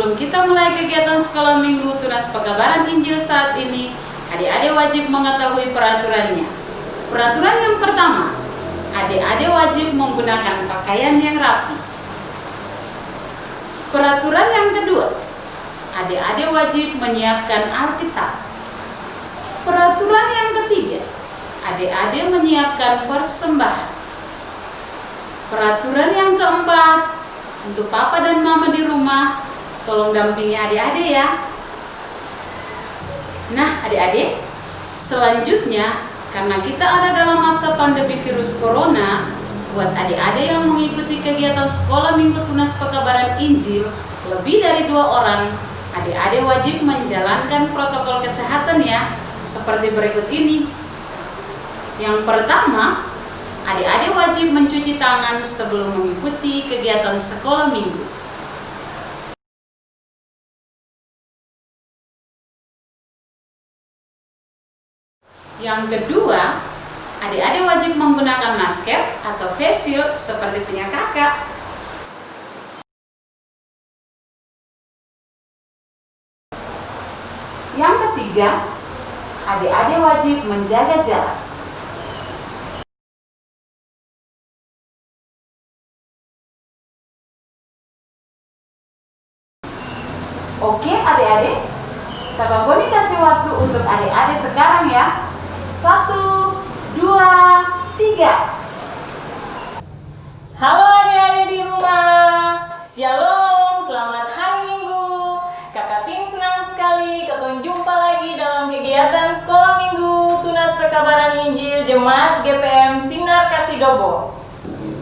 sebelum kita mulai kegiatan sekolah minggu Tunas Pekabaran Injil saat ini, adik-adik wajib mengetahui peraturannya. Peraturan yang pertama, adik-adik wajib menggunakan pakaian yang rapi. Peraturan yang kedua, adik-adik wajib menyiapkan Alkitab. Peraturan yang ketiga, adik-adik menyiapkan persembahan. Peraturan yang keempat, untuk papa dan mama di rumah, tolong dampingi adik-adik ya. Nah adik-adik, selanjutnya karena kita ada dalam masa pandemi virus corona, buat adik-adik yang mengikuti kegiatan sekolah minggu Tunas Pekabaran Injil lebih dari 2 orang, adik-adik wajib menjalankan protokol kesehatan ya, seperti berikut ini. Yang pertama, adik-adik wajib mencuci tangan sebelum mengikuti kegiatan sekolah minggu. Yang kedua, adik-adik wajib menggunakan masker atau face shield seperti punya kakak. Yang ketiga, adik-adik wajib menjaga jarak. Oke adik-adik, Kakak Boni kasih waktu untuk adik-adik sekarang ya. 1, 2, 3. Halo adik-adik di rumah, Shalom, selamat hari Minggu. Kakak Tim senang sekali ketemu jumpa lagi dalam kegiatan sekolah minggu Tunas Pekabaran Injil Jemaat GPM Sinar Kasih Dobo.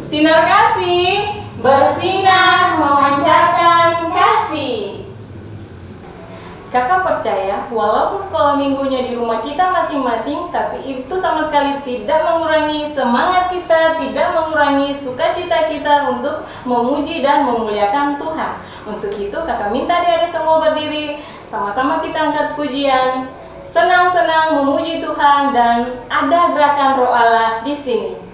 Sinar kasih, bersinar memancarkan kasih. Kakak percaya, walaupun sekolah minggunya di rumah kita masing-masing, tapi itu sama sekali tidak mengurangi semangat kita, tidak mengurangi sukacita kita untuk memuji dan memuliakan Tuhan. Untuk itu, kakak minta adik-adik semua berdiri, sama-sama kita angkat pujian, senang-senang memuji Tuhan, dan ada gerakan Roh Allah di sini.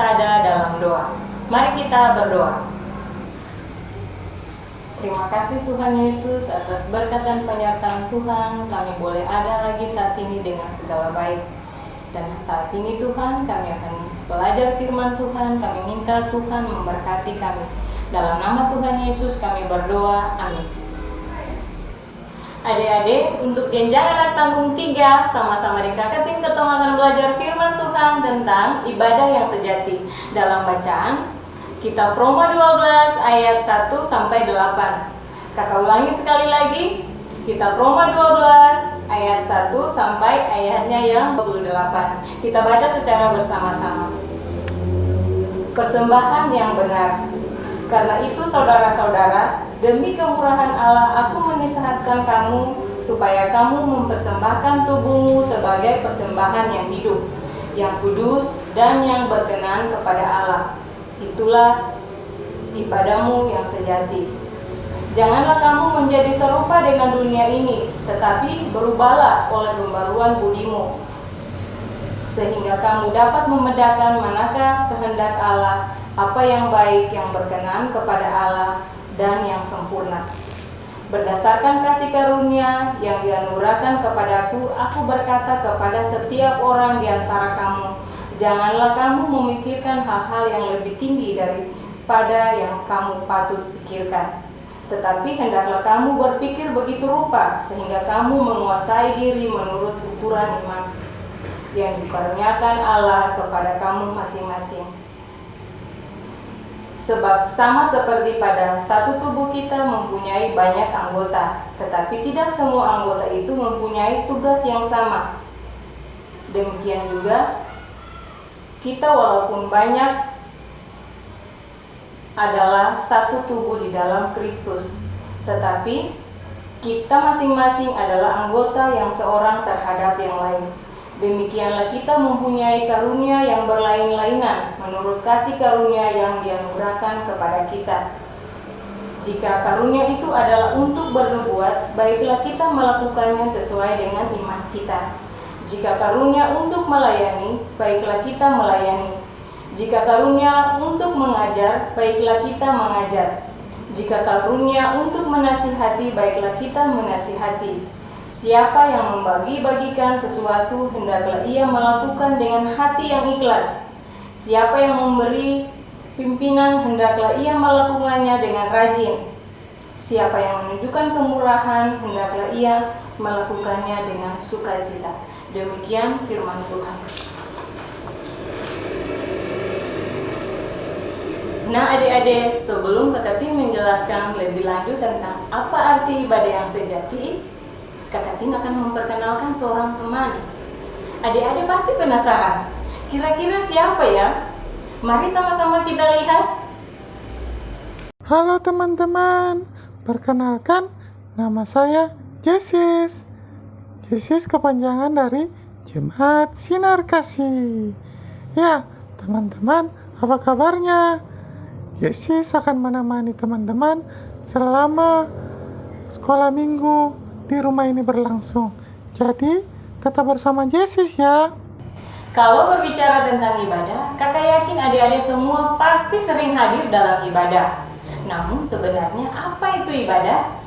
kita ada dalam doa. Mari kita berdoa. Terima kasih Tuhan Yesus atas berkat dan penyertaan Tuhan. Kami boleh ada lagi saat ini dengan segala baik. Dan saat ini Tuhan, kami akan belajar firman Tuhan. Kami minta Tuhan memberkati kami. Dalam nama Tuhan Yesus kami berdoa. Amin. Adik-adik, untuk jenjang anak tanggung 3, sama-sama dengan kakak tim ketong akan belajar firman Tuhan tentang ibadah yang sejati. Dalam bacaan Kitab Roma 12 ayat 1 sampai 8. Kakak ulangi sekali lagi. Kitab Roma 12 ayat 1 sampai ayatnya yang 28. Kita baca secara bersama-sama. Persembahan yang benar. Karena itu saudara-saudara, demi kemurahan Allah aku menasihatkan kamu supaya kamu mempersembahkan tubuhmu sebagai persembahan yang hidup, yang kudus dan yang berkenan kepada Allah. Itulah ibadahmu yang sejati. Janganlah kamu menjadi serupa dengan dunia ini, tetapi berubahlah oleh pembaruan budimu, sehingga kamu dapat membedakan manakah kehendak Allah, apa yang baik, yang berkenan kepada Allah, dan yang sempurna. Berdasarkan kasih karunia yang dianugerahkan kepadaku, aku berkata kepada setiap orang di antara kamu, janganlah kamu memikirkan hal-hal yang lebih tinggi daripada yang kamu patut pikirkan. Tetapi hendaklah kamu berpikir begitu rupa, sehingga kamu menguasai diri menurut ukuran iman yang dikaruniakan Allah kepada kamu masing-masing. Sebab sama seperti pada satu tubuh kita mempunyai banyak anggota, tetapi tidak semua anggota itu mempunyai tugas yang sama. Demikian juga, kita walaupun banyak adalah satu tubuh di dalam Kristus, tetapi kita masing-masing adalah anggota yang seorang terhadap yang lain. Demikianlah kita mempunyai karunia yang berlain-lainan menurut kasih karunia yang dianugerahkan kepada kita. Jika karunia itu adalah untuk bernubuat, baiklah kita melakukannya sesuai dengan iman kita. Jika karunia untuk melayani, baiklah kita melayani. Jika karunia untuk mengajar, baiklah kita mengajar. Jika karunia untuk menasihati, baiklah kita menasihati. Siapa yang membagi-bagikan sesuatu, hendaklah ia melakukan dengan hati yang ikhlas. Siapa yang memberi pimpinan, hendaklah ia melakukannya dengan rajin. Siapa yang menunjukkan kemurahan, hendaklah ia melakukannya dengan sukacita. Demikian firman Tuhan. Nah adik-adik, sebelum Kakak Tin menjelaskan lebih lanjut tentang apa arti ibadah yang sejati, Kakak Tin akan memperkenalkan seorang teman. Adik-adik pasti penasaran, kira-kira siapa ya? Mari sama-sama kita lihat. Halo teman-teman, perkenalkan nama saya Yesus. Yesus kepanjangan dari Jemaat Sinar Kasih. Ya, teman-teman, apa kabarnya? Yesus akan menemani teman-teman selama sekolah minggu di rumah ini berlangsung. Jadi, tetap bersama Yesus ya. Kalau berbicara tentang ibadah, kakak yakin adik-adik semua pasti sering hadir dalam ibadah. Namun sebenarnya apa itu ibadah?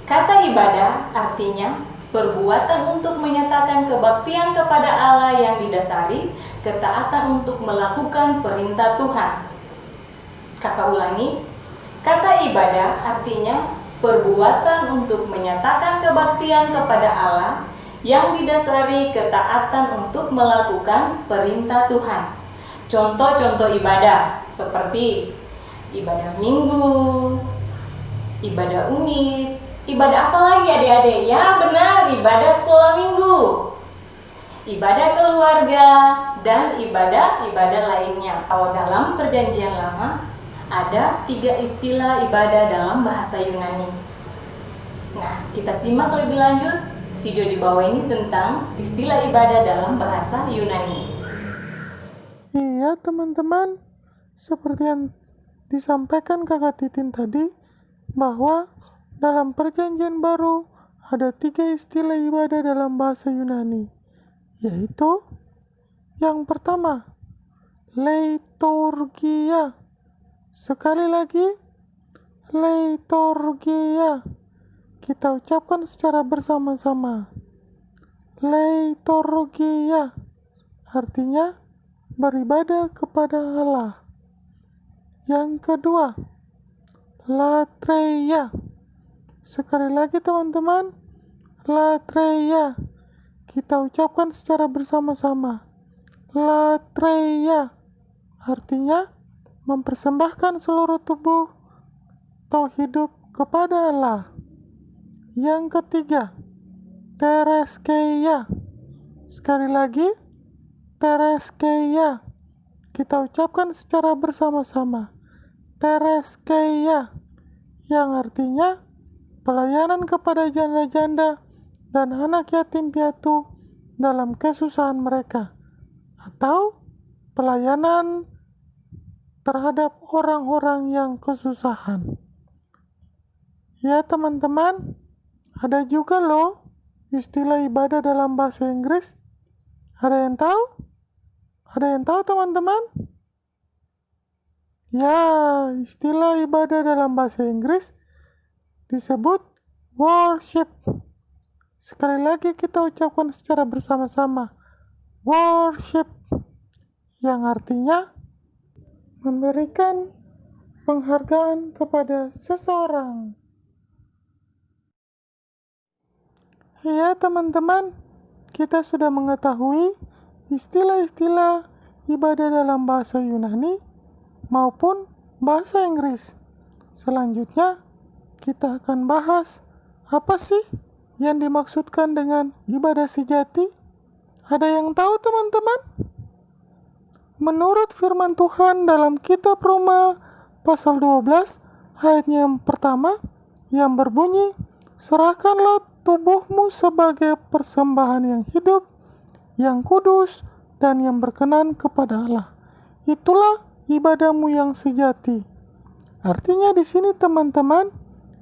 Kata ibadah artinya perbuatan untuk menyatakan kebaktian kepada Allah yang didasari ketaatan untuk melakukan perintah Tuhan. Kakak ulangi, kata ibadah artinya perbuatan untuk menyatakan kebaktian kepada Allah yang didasari ketaatan untuk melakukan perintah Tuhan. Contoh-contoh ibadah seperti ibadah minggu, ibadah unit, ibadah apa lagi adik-adik? Ya benar, ibadah sekolah minggu, ibadah keluarga, dan ibadah-ibadah lainnya. Kalau dalam perjanjian lama, ada 3 istilah ibadah dalam bahasa Yunani. Nah, kita simak lebih lanjut video di bawah ini tentang istilah ibadah dalam bahasa Yunani. Iya teman-teman, seperti yang disampaikan Kakak Titin tadi, bahwa dalam perjanjian baru ada 3 istilah ibadah dalam bahasa Yunani, yaitu yang pertama, Liturgia. Sekali lagi, liturgia. Kita ucapkan secara bersama-sama. Liturgia artinya beribadah kepada Allah. Yang kedua, latreia. Sekali lagi teman-teman, latreia. Kita ucapkan secara bersama-sama. Latreia artinya mempersembahkan seluruh tubuh atau hidup kepada Allah. Yang ketiga, tereskeia. Sekali lagi, tereskeia. Kita ucapkan secara bersama-sama. Tereskeia, yang artinya pelayanan kepada janda-janda dan anak yatim piatu dalam kesusahan mereka, atau pelayanan terhadap orang-orang yang kesusahan. Ya teman-teman, ada juga loh istilah ibadah dalam bahasa Inggris. Ada yang tahu? Ada yang tahu teman-teman? Ya, istilah ibadah dalam bahasa Inggris disebut worship. Sekali lagi kita ucapkan secara bersama-sama. Worship, yang artinya memberikan penghargaan kepada seseorang. Ya teman-teman, kita sudah mengetahui istilah-istilah ibadah dalam bahasa Yunani maupun bahasa Inggris. Selanjutnya, kita akan bahas apa sih yang dimaksudkan dengan ibadah sejati. Ada yang tahu teman-teman? Menurut firman Tuhan dalam kitab Roma pasal 12 ayatnya yang pertama yang berbunyi, serahkanlah tubuhmu sebagai persembahan yang hidup, yang kudus, dan yang berkenan kepada Allah. Itulah ibadahmu yang sejati. Artinya di sini teman-teman,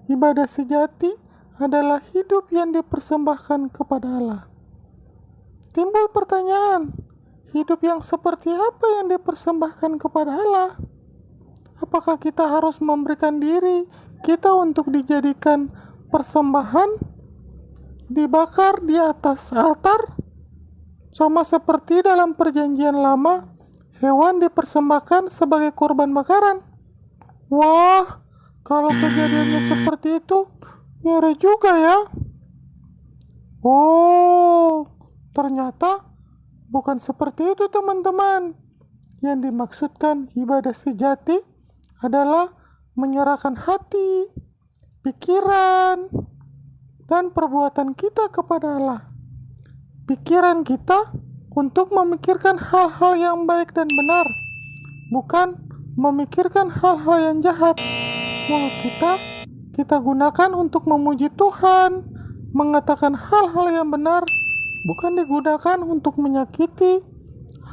ibadah sejati adalah hidup yang dipersembahkan kepada Allah. Timbul pertanyaan, hidup yang seperti apa yang dipersembahkan kepada Allah? Apakah kita harus memberikan diri kita untuk dijadikan persembahan, dibakar di atas altar? Sama seperti dalam perjanjian lama, hewan dipersembahkan sebagai korban bakaran. Wah, kalau kejadiannya seperti itu, ngeri juga ya. Oh, ternyata bukan seperti itu teman-teman. Yang dimaksudkan ibadah sejati adalah menyerahkan hati, pikiran, dan perbuatan kita kepada Allah. Pikiran kita untuk memikirkan hal-hal yang baik dan benar, bukan memikirkan hal-hal yang jahat. Mulut kita gunakan untuk memuji Tuhan, mengatakan hal-hal yang benar, bukan digunakan untuk menyakiti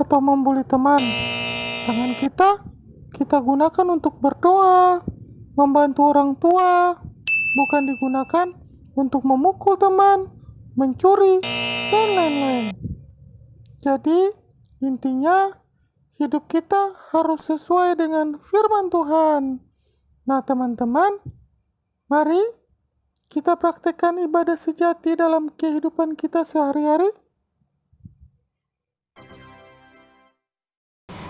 atau membuli teman. Tangan kita gunakan untuk berdoa, membantu orang tua, bukan digunakan untuk memukul teman, mencuri, dan lain-lain. Jadi, intinya hidup kita harus sesuai dengan firman Tuhan. Nah, teman-teman, mari kita praktekkan ibadah sejati dalam kehidupan kita sehari-hari.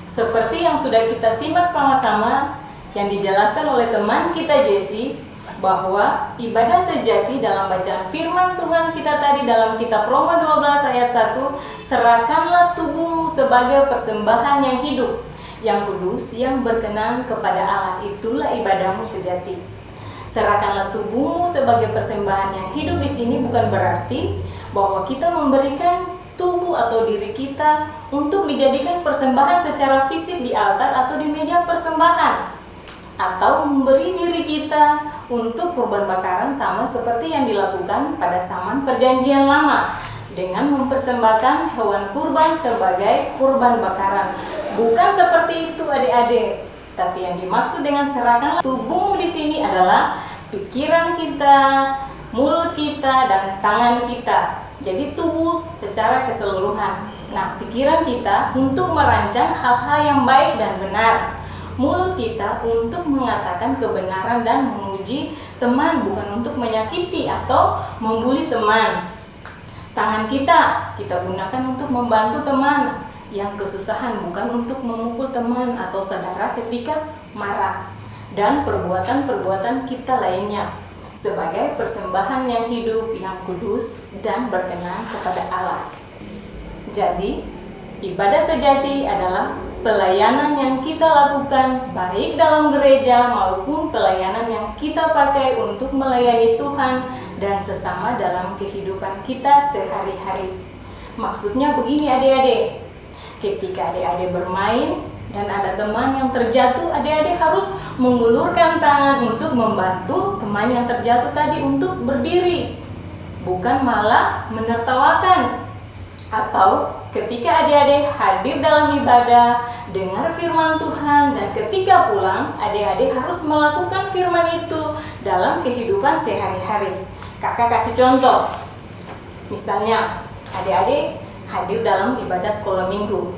Seperti yang sudah kita simak sama-sama, yang dijelaskan oleh teman kita Jesse, bahwa ibadah sejati dalam bacaan firman Tuhan kita tadi dalam kitab Roma 12 ayat 1, serahkanlah tubuhmu sebagai persembahan yang hidup, yang kudus, yang berkenan kepada Allah. Itulah ibadahmu sejati. Serahkanlah tubuhmu sebagai persembahan yang hidup di sini bukan berarti bahwa kita memberikan tubuh atau diri kita untuk dijadikan persembahan secara fisik di altar atau di meja persembahan, atau memberi diri kita untuk kurban bakaran sama seperti yang dilakukan pada zaman perjanjian lama dengan mempersembahkan hewan kurban sebagai kurban bakaran. Bukan seperti itu adik-adik, tapi yang dimaksud dengan serahkanlah tubuhmu di sini adalah pikiran kita, mulut kita, dan tangan kita. Jadi tubuh secara keseluruhan. Nah, pikiran kita untuk merancang hal-hal yang baik dan benar. Mulut kita untuk mengatakan kebenaran dan memuji teman, bukan untuk menyakiti atau membuli teman. Tangan kita gunakan untuk membantu teman yang kesusahan, bukan untuk memukul teman atau saudara ketika marah. Dan perbuatan-perbuatan kita lainnya sebagai persembahan yang hidup, yang kudus, dan berkenan kepada Allah. Jadi, ibadah sejati adalah pelayanan yang kita lakukan baik dalam gereja maupun pelayanan yang kita pakai untuk melayani Tuhan dan sesama dalam kehidupan kita sehari-hari. Maksudnya begini adik-adik, ketika adik-adik bermain dan ada teman yang terjatuh, adik-adik harus mengulurkan tangan untuk membantu teman yang terjatuh tadi untuk berdiri, bukan malah menertawakan. Atau ketika adik-adik hadir dalam ibadah, dengar firman Tuhan, dan ketika pulang, adik-adik harus melakukan firman itu dalam kehidupan sehari-hari. Kakak kasih contoh. Misalnya, adik-adik hadir dalam ibadah sekolah minggu.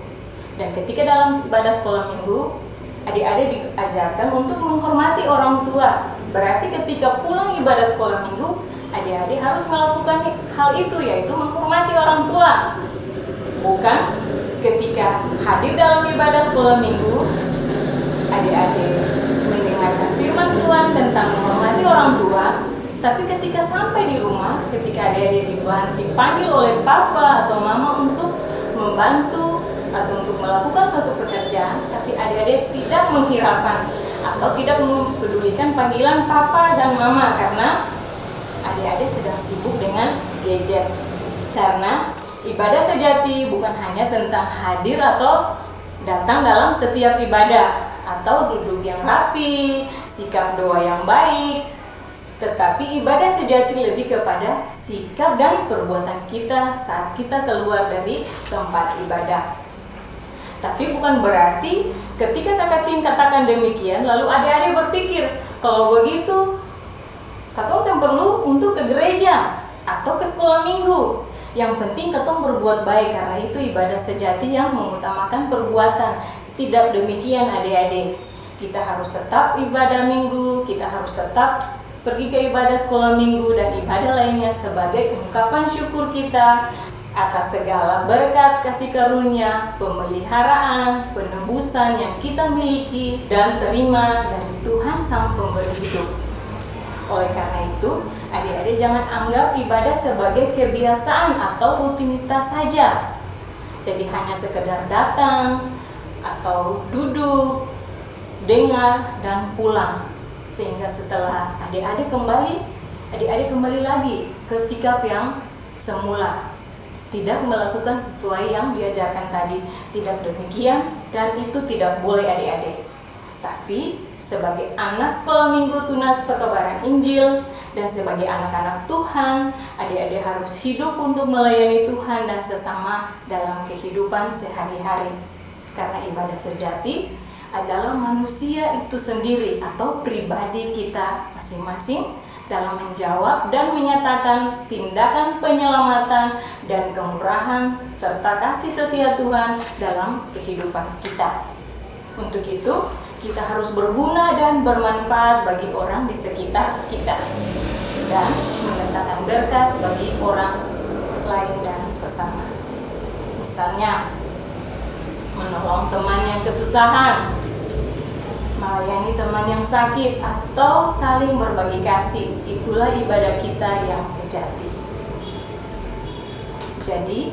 Dan ketika dalam ibadah sekolah minggu, adik-adik diajarkan untuk menghormati orang tua. Berarti ketika pulang ibadah sekolah minggu, adik-adik harus melakukan hal itu, yaitu menghormati orang tua. Bukan ketika hadir dalam ibadah sekolah minggu, adik-adik mendengarkan firman Tuhan tentang menghormati orang tua, tapi ketika sampai di rumah, ketika adik-adik dipanggil oleh papa atau mama untuk membantu atau untuk melakukan suatu pekerjaan, tapi adik-adik tidak menghiraukan atau tidak mempedulikan panggilan papa dan mama karena adik-adik sedang sibuk dengan gadget. Karena ibadah sejati bukan hanya tentang hadir atau datang dalam setiap ibadah atau duduk yang rapi, sikap doa yang baik, tetapi ibadah sejati lebih kepada sikap dan perbuatan kita saat kita keluar dari tempat ibadah. Tapi bukan berarti ketika kakak Tin katakan demikian, lalu adik-adik berpikir, kalau begitu, katong perlu untuk ke gereja atau ke sekolah minggu. Yang penting katong berbuat baik, karena itu ibadah sejati yang mengutamakan perbuatan. Tidak demikian adik-adik. Kita harus tetap ibadah minggu, kita harus tetap pergi ke ibadah sekolah minggu dan ibadah lainnya sebagai ungkapan syukur kita atas segala berkat kasih karunia, pemeliharaan, penebusan yang kita miliki dan terima dari Tuhan Sang Pemberi hidup. Oleh karena itu, adik-adik jangan anggap ibadah sebagai kebiasaan atau rutinitas saja. Jadi hanya sekedar datang atau duduk, dengar, dan pulang. Sehingga setelah adik-adik kembali lagi ke sikap yang semula. Tidak melakukan sesuai yang diajarkan tadi. Tidak demikian, dan itu tidak boleh adik-adik. Tapi sebagai anak sekolah minggu Tunas Pekabaran Injil dan sebagai anak-anak Tuhan, adik-adik harus hidup untuk melayani Tuhan dan sesama dalam kehidupan sehari-hari. Karena ibadah sejati adalah manusia itu sendiri atau pribadi kita masing-masing dalam menjawab dan menyatakan tindakan penyelamatan dan kemurahan serta kasih setia Tuhan dalam kehidupan kita. Untuk itu, kita harus berguna dan bermanfaat bagi orang di sekitar kita dan mendatangkan berkat bagi orang lain dan sesama. Misalnya, menolong teman yang kesusahan, melayani teman yang sakit, atau saling berbagi kasih. Itulah ibadah kita yang sejati. Jadi,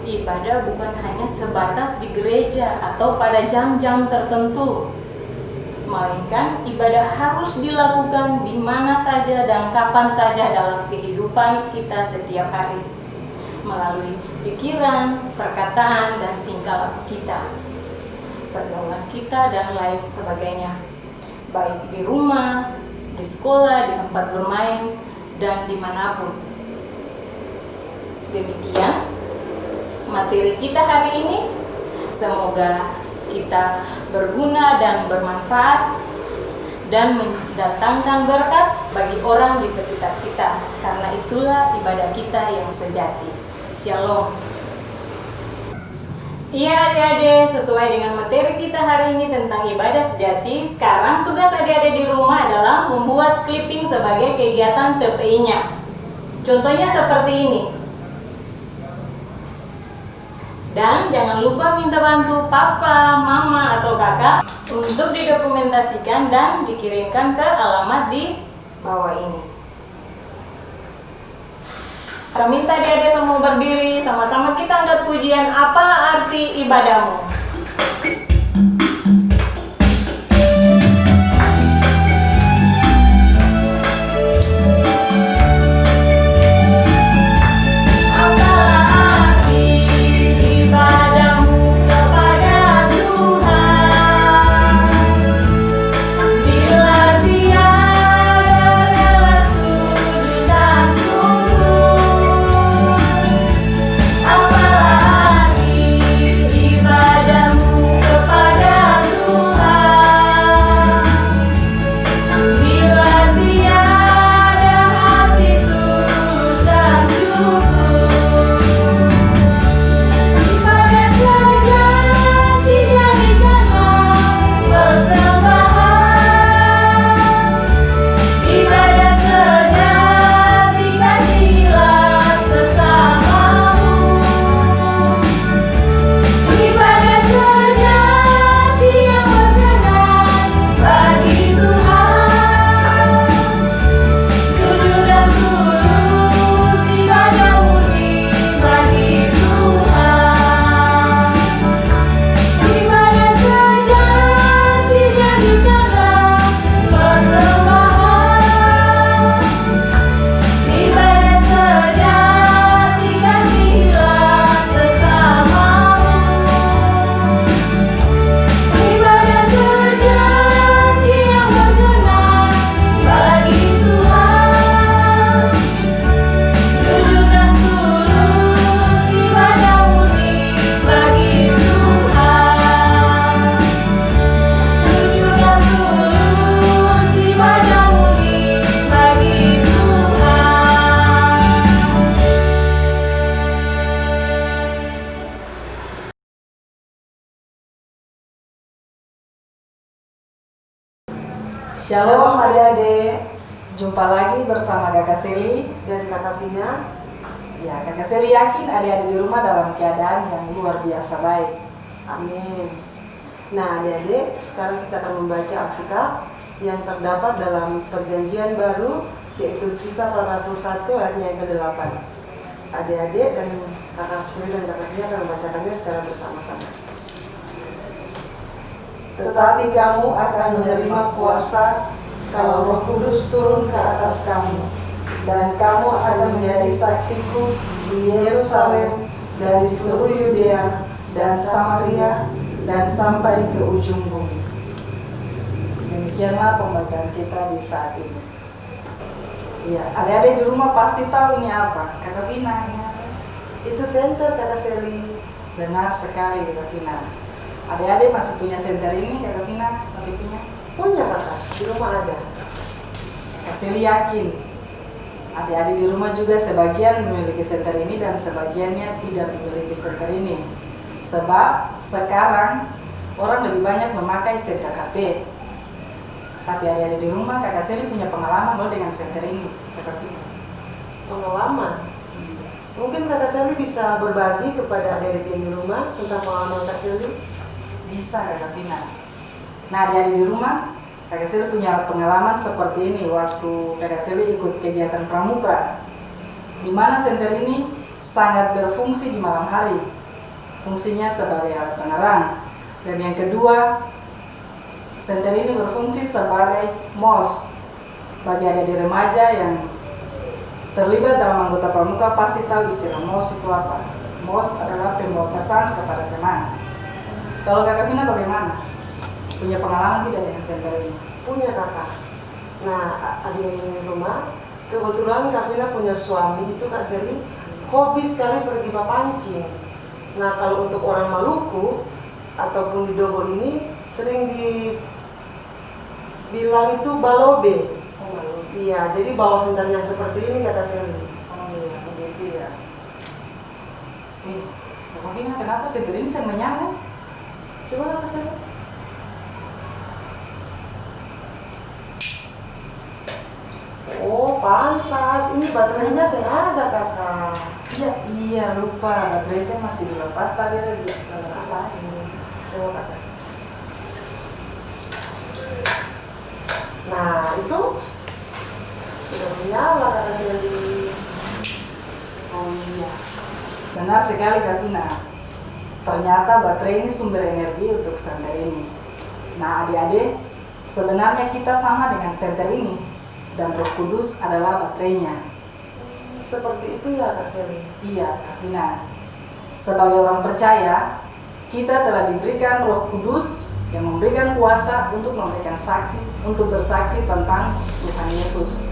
ibadah bukan hanya sebatas di gereja atau pada jam-jam tertentu, melainkan ibadah harus dilakukan di mana saja dan kapan saja dalam kehidupan kita setiap hari, melalui pikiran, perkataan, dan tingkah laku kita, pergaulan kita, dan lain sebagainya, baik di rumah, di sekolah, di tempat bermain, dan dimanapun. Demikian materi kita hari ini. Semoga kita berguna dan bermanfaat dan mendatangkan berkat bagi orang di sekitar kita, karena itulah ibadah kita yang sejati. Shalom. Iya adik-adik, sesuai dengan materi kita hari ini tentang ibadah sejati, sekarang tugas adik-adik di rumah adalah membuat clipping sebagai kegiatan TPI-nya. Contohnya seperti ini. Dan jangan lupa minta bantu papa, mama, atau kakak untuk didokumentasikan dan dikirimkan ke alamat di bawah ini. Kami minta adik-adik semua berdiri, sama-sama kita angkat pujian apalah arti ibadahmu. Shalom adik-adik, jumpa lagi bersama Kakak Seli dan Kakak Pina. Ya, Kakak Seli yakin adik-adik di rumah dalam keadaan yang luar biasa baik. Amin. Nah adik-adik, sekarang kita akan membaca Alkitab yang terdapat dalam Perjanjian Baru, yaitu Kisah Para Rasul 1 ayatnya yang ke-8. Adik-adik dan Kakak Seli dan Kakak Pina akan membacakannya secara bersama-sama. Tetapi kamu akan menerima kuasa kalau Roh Kudus turun ke atas kamu, dan kamu akan menjadi saksiku di Yerusalem dan di seluruh Yudea dan Samaria dan sampai ke ujung bumi. Demikianlah pembacaan kita di saat ini. Iya, adik-adik di rumah pasti tahu ini apa. Kakak Vina, ini apa? Itu senter Kakak Seli. Benar sekali Kakak Vina. Adik-adik masih punya senter ini, Kakak Vina masih punya? Punya Kakak, di rumah ada. Kakak Seli yakin adik-adik di rumah juga sebagian memiliki senter ini dan sebagiannya tidak memiliki senter ini. Sebab sekarang orang lebih banyak memakai senter HP. Tapi adik-adik di rumah Kakak Seli punya pengalaman loh dengan senter ini, Kakak Vina. Pengalaman. Mungkin Kakak Seli bisa berbagi kepada adik-adik yang di rumah tentang pengalaman Kakak Seli. Bisa Kakak Vina. Nah adik-adik di rumah Kakak Seli punya pengalaman seperti ini waktu Kakak Seli ikut kegiatan pramuka, di mana senter ini sangat berfungsi di malam hari. Fungsinya sebagai alat penerang. Dan yang kedua, senter ini berfungsi sebagai MOS. Bagi adik-adik remaja yang terlibat dalam anggota pramuka pasti tahu istilah MOS itu apa. MOS adalah pembawa pesan kepada teman. Kalau Kakak Vina bagaimana? Punya pengalaman tidak dengan senter ini? Punya Kakak. Nah adik yang di rumah, kebetulan Kak Vina punya suami itu Kak Seli hobi sekali pergi papancing. Nah kalau untuk orang Maluku ataupun di Dobo ini sering dibilang itu balobe. Iya, jadi bawa senternya seperti ini Kakak Seli. Oh iya, begitu ya. Nih, Kakak Vina, kenapa senter ini sering menyala? Coba Kakak Seli. Oh, pantas. Ini baterainya sudah ada, Kakak. Iya, lupa. Baterainya masih dilepas tadi ada di lepas. Coba Kakak. Nah, itu sudah menyala, Kakak Seli. Oh iya. Benar sekali Kak Vina. Ternyata baterai ini sumber energi untuk senter ini. Nah adik-adik, sebenarnya kita sama dengan senter ini. Dan Roh Kudus adalah baterainya. Seperti itu ya, Kak Seli. Iya Kak Vina. Sebagai orang percaya, kita telah diberikan Roh Kudus yang memberikan kuasa untuk memberikan saksi, untuk bersaksi tentang Tuhan Yesus.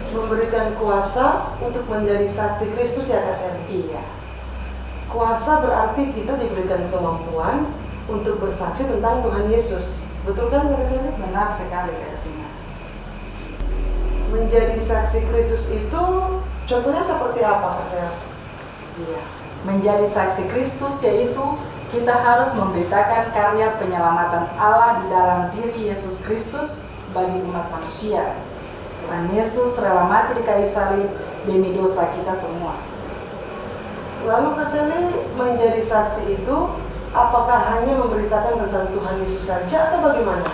Memberikan kuasa untuk menjadi saksi Kristus ya, Kak Seli. Iya. Kuasa berarti kita diberikan kemampuan untuk bersaksi tentang Tuhan Yesus. Betul kan, Kak Seli? Benar sekali Kak Vina. Menjadi saksi Kristus itu contohnya seperti apa, Kak Seli? Iya. Menjadi saksi Kristus yaitu kita harus memberitakan karya penyelamatan Allah di dalam diri Yesus Kristus bagi umat manusia. Tuhan Yesus rela mati di kayu salib demi dosa kita semua. Lalu Kak Seli, menjadi saksi itu apakah hanya memberitakan tentang Tuhan Yesus saja atau bagaimana?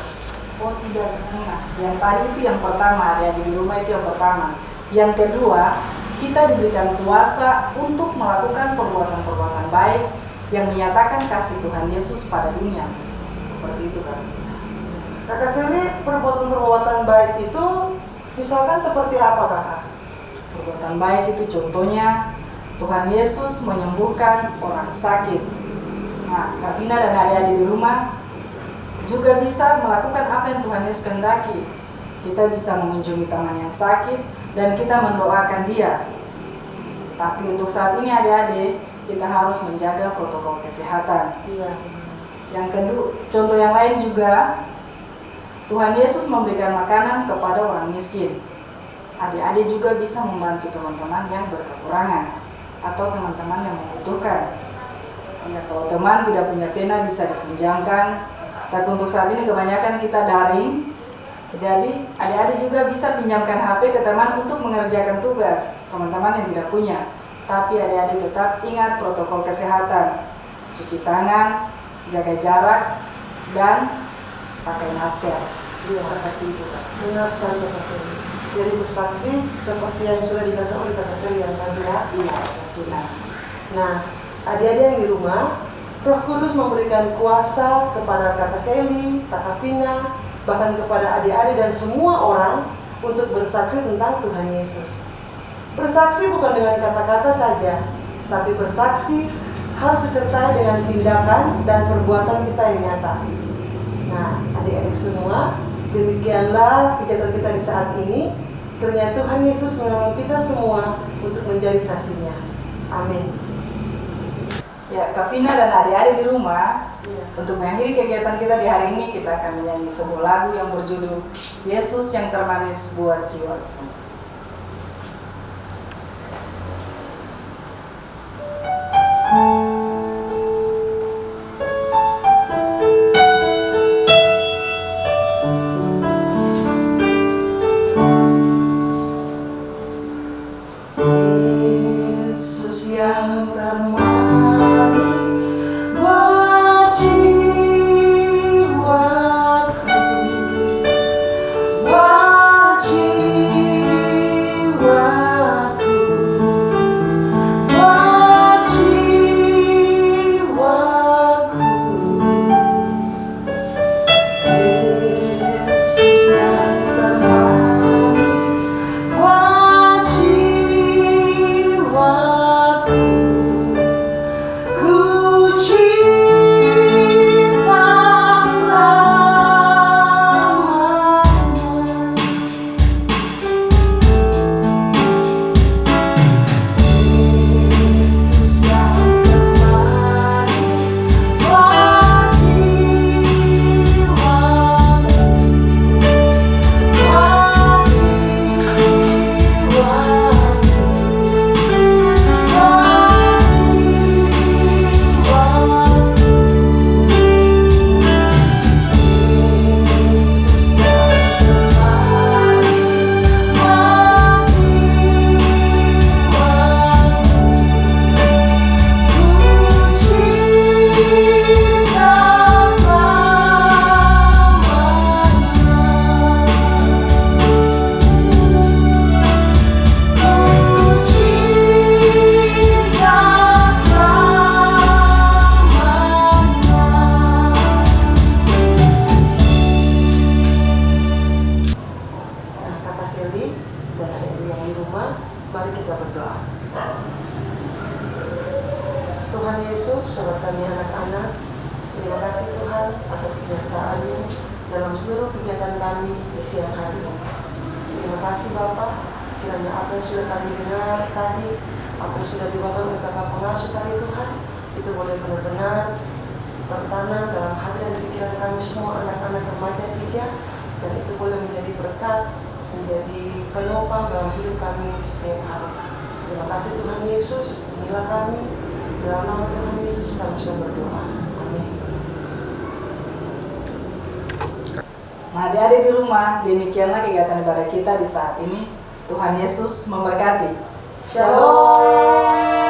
Oh tidak, Kak. Yang tadi itu yang pertama, ada di rumah itu yang pertama. Yang kedua, kita diberikan kuasa untuk melakukan perbuatan-perbuatan baik yang menyatakan kasih Tuhan Yesus pada dunia. Seperti itu kan. Kakak Seli, perbuatan-perbuatan baik itu misalkan seperti apa, Kakak? Perbuatan baik itu contohnya Tuhan Yesus menyembuhkan orang sakit. Nah, Kak Vina dan adik-adik di rumah juga bisa melakukan apa yang Tuhan Yesus kehendaki. Kita bisa mengunjungi teman yang sakit dan kita mendoakan dia. Tapi untuk saat ini adik-adik, kita harus menjaga protokol kesehatan. Iya. Yang kedua, contoh yang lain juga, Tuhan Yesus memberikan makanan kepada orang miskin. Adik-adik juga bisa membantu teman-teman yang berkekurangan atau teman-teman yang membutuhkan. Ya, kalau teman tidak punya pena bisa dipinjamkan. Tapi untuk saat ini kebanyakan kita daring. Jadi adik-adik juga bisa pinjamkan HP ke teman untuk mengerjakan tugas teman-teman yang tidak punya. Tapi adik-adik tetap ingat protokol kesehatan. Cuci tangan, jaga jarak, dan pakai masker. Iya. Seperti itu Kak. Benar sekali, Kakak Seli. Jadi bersaksi seperti yang sudah dikatakan oleh Kakak Seli yang tadi ya. Iya, Vina. Nah, adik-adik yang di rumah, Roh Kudus memberikan kuasa kepada Kakak Seli, Kakak Vina, bahkan kepada adik-adik dan semua orang untuk bersaksi tentang Tuhan Yesus. Bersaksi bukan dengan kata-kata saja, tapi bersaksi harus disertai dengan tindakan dan perbuatan kita yang nyata. Nah, adik-adik semua, demikianlah kegiatan kita di saat ini. Kiranya Tuhan Yesus menolong kita semua untuk menjadi saksinya. Amin. Ya, Kak Vina dan adik-adik di rumah, Ya. untuk mengakhiri kegiatan kita di hari ini, kita akan menyanyi sebuah lagu yang berjudul Yesus yang termanis buat jiwa. Yesus yang termanis buat jiwaku, buat jiwaku. Mari kita berdoa. Tuhan Yesus, sobat kami anak-anak, terima kasih Tuhan atas penyertaan-Mu dalam seluruh kegiatan kami di siang hari ini. Terima kasih Bapak, kiranya apa yang sudah kami dengar tadi, apa yang sudah dibawa oleh kakak pengasuh tadi Tuhan, itu boleh benar-benar bertanam dalam hati dan pikiran kami semua anak-anak remaja 3, dan itu boleh menjadi berkat, menjadi penopang dalam hidup kami setiap hari. Terima kasih Tuhan Yesus, inilah kami, dalam nama Tuhan Yesus kami sudah berdoa. Amin. Nah, adik-adik di rumah, demikianlah kegiatan ibadah kita di saat ini. Tuhan Yesus memberkati. Shalom.